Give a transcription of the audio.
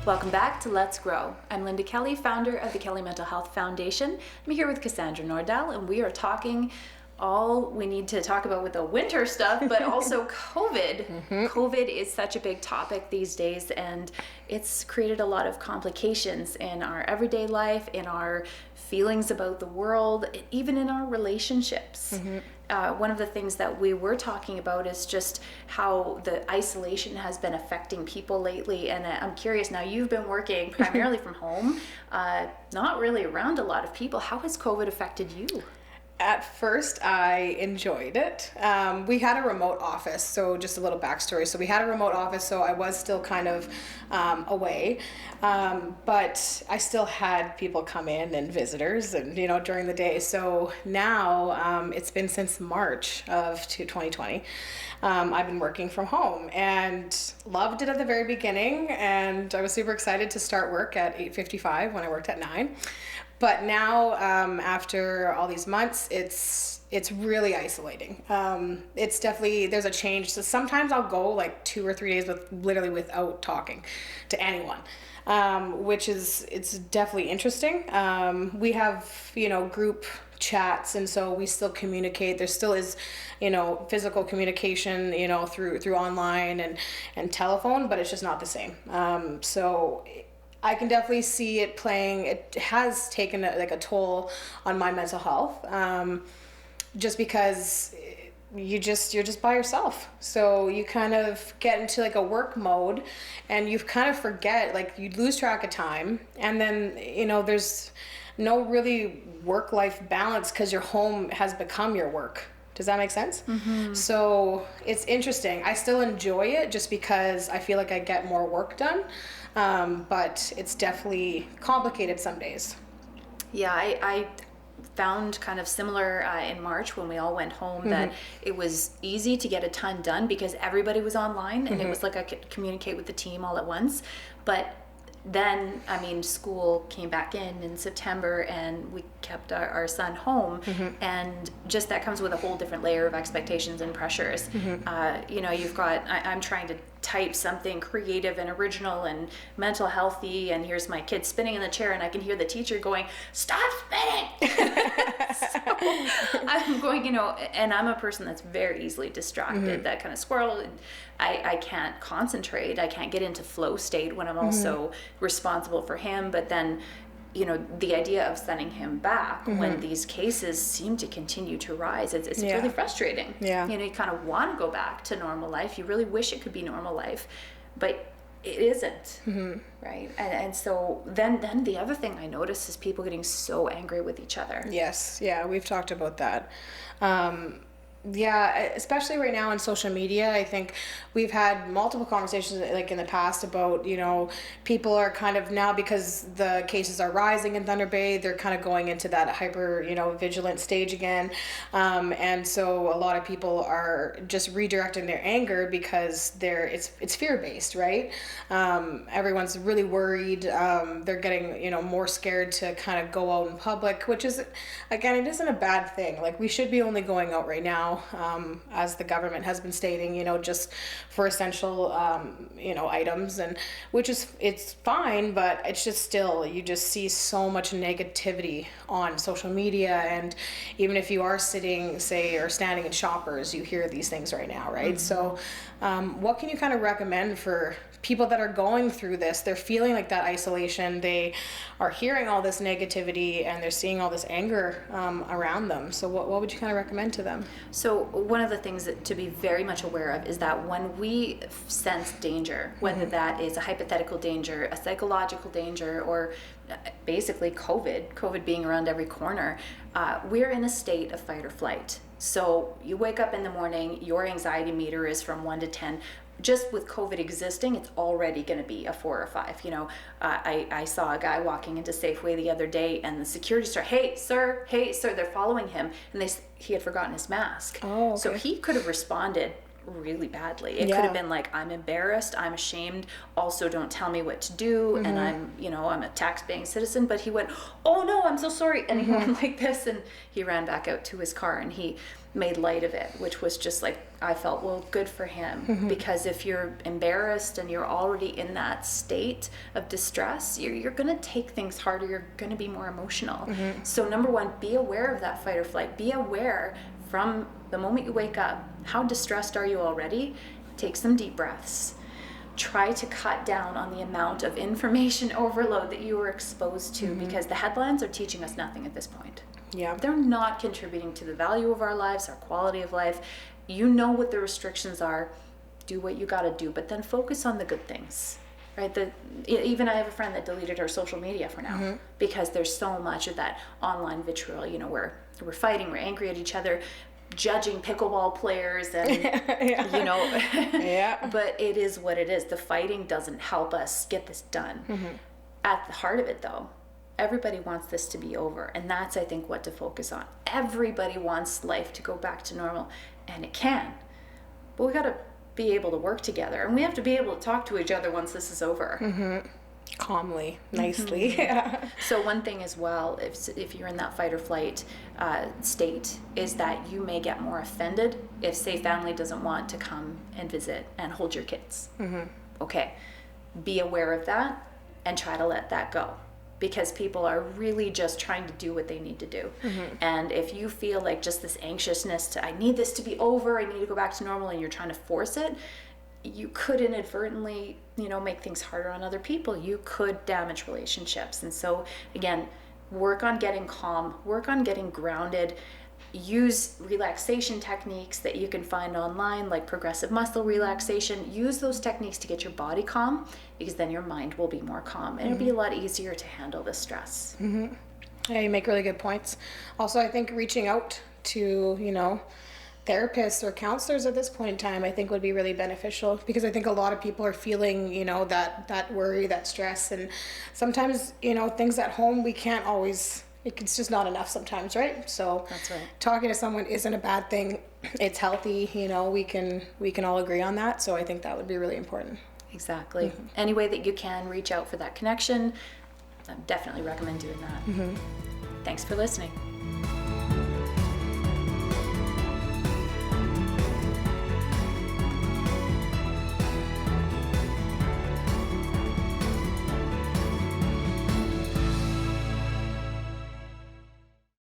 Welcome back to Let's Grow. I'm Linda Kelly, founder of the Kelly Mental Health Foundation. I'm here with Cassandra Nordal, and we are talking all we need to talk about with the winter stuff, but also COVID. COVID is such a big topic these days, and it's created a lot of complications in our everyday life, in our feelings about the world, even in our relationships. One of the things that we were talking about is just how the isolation has been affecting people lately. And I'm curious, now you've been working primarily from home, not really around a lot of people. How has COVID affected you? At first, I enjoyed it. We had a remote office, so just a little backstory. So we had a remote office, so I was still kind of away, but I still had people come in and visitors, and during the day. So now it's been since March of 2020. I've been working from home and loved it at the very beginning, and I was super excited to start work at 8:55 when I worked at 9. But now, after all these months, it's really isolating. It's definitely, there's a change. So sometimes I'll go like 2 or 3 days literally without talking to anyone, which it's definitely interesting. We have, group chats, and so we still communicate. There still is, physical communication, through online and telephone, but it's just not the same. So I can definitely see it playing. It has taken a toll on my mental health, just because you're just by yourself. So you kind of get into like a work mode, and you kind of forget, like you lose track of time, and then there's no really work-life balance because your home has become your work. Does that make sense? So it's interesting. I still enjoy it just because I feel like I get more work done. But it's definitely complicated some days. Yeah, I found kind of similar in March when we all went home that it was easy to get a ton done because everybody was online, and it was like I could communicate with the team all at once. But then, school came back in September, and we kept our son home, and just that comes with a whole different layer of expectations and pressures. You've got, I'm trying to type something creative and original and mental healthy, and here's my kid spinning in the chair, and I can hear the teacher going, "Stop spinning!" So I'm going, and I'm a person that's very easily distracted, that kind of squirrel. I can't concentrate. I can't get into flow state when I'm also responsible for him. But then, the idea of sending him back when these cases seem to continue to rise, it's really frustrating. Yeah. You kind of want to go back to normal life. You really wish it could be normal life, but it isn't, right? And so then the other thing I notice is people getting so angry with each other. Yes, yeah, we've talked about that. Yeah, especially right now on social media, I think we've had multiple conversations like in the past about, people are kind of now, because the cases are rising in Thunder Bay, they're kind of going into that hyper, vigilant stage again. And so a lot of people are just redirecting their anger because it's fear-based, right? Everyone's really worried. They're getting, more scared to kind of go out in public, which is, again, it isn't a bad thing. Like, we should be only going out right now, as the government has been stating, just for essential, items, and it's fine, but it's just still, you just see so much negativity on social media. And even if you are sitting, say, or standing in Shoppers, you hear these things right now, right? So what can you kind of recommend for people that are going through this? They're feeling like that isolation, they are hearing all this negativity, and they're seeing all this anger around them. So what would you kind of recommend to them? So one of the things to be very much aware of is that when we sense danger, whether that is a hypothetical danger, a psychological danger, or basically COVID being around every corner, we're in a state of fight or flight. So you wake up in the morning, your anxiety meter is from 1 to 10. Just with COVID existing, it's already going to be a 4 or 5. I saw a guy walking into Safeway the other day, and the security started, hey sir, they're following him, and he had forgotten his mask. Oh, okay. So he could have responded really badly. It Yeah. could have been like, I'm embarrassed, I'm ashamed, also don't tell me what to do, and I'm a tax-paying citizen. But he went, oh no, I'm so sorry, and he went like this, and he ran back out to his car, and he made light of it, which was just like, I felt, well, good for him, because if you're embarrassed and you're already in that state of distress, you're going to take things harder, you're going to be more emotional. So number one, be aware of that fight or flight. Be aware from the moment you wake up, how distressed are you already? Take some deep breaths. Try to cut down on the amount of information overload that you were exposed to, because the headlines are teaching us nothing at this point. Yeah. They're not contributing to the value of our lives, our quality of life. You know what the restrictions are. Do what you got to do, but then focus on the good things, right? Even I have a friend that deleted her social media for now, because there's so much of that online vitriol. We're fighting, we're angry at each other, judging pickleball players, and Yeah. But it is what it is. The fighting doesn't help us get this done. At the heart of it, though, everybody wants this to be over, and that's, I think, what to focus on. Everybody wants life to go back to normal, and it can, but we got to be able to work together, and we have to be able to talk to each other once this is over. Calmly, nicely. So one thing as well, if you're in that fight or flight state, is that you may get more offended if, say, family doesn't want to come and visit and hold your kids. Okay, be aware of that and try to let that go, because people are really just trying to do what they need to do. And if you feel like just this anxiousness to, I need this to be over, I need to go back to normal, and you're trying to force it, you could inadvertently, make things harder on other people. You could damage relationships. And so again, work on getting calm, work on getting grounded, use relaxation techniques that you can find online, like progressive muscle relaxation. Use those techniques to get your body calm, because then your mind will be more calm, and it'll be a lot easier to handle the stress. Yeah, you make really good points. Also, I think reaching out to, therapists or counselors at this point in time, I think would be really beneficial, because I think a lot of people are feeling, that worry, that stress, and sometimes, things at home we can't always, it's just not enough sometimes, right? So That's right. Talking to someone isn't a bad thing. It's healthy, we can all agree on that. So I think that would be really important. Exactly. Any way that you can reach out for that connection, I definitely recommend doing that. Thanks for listening.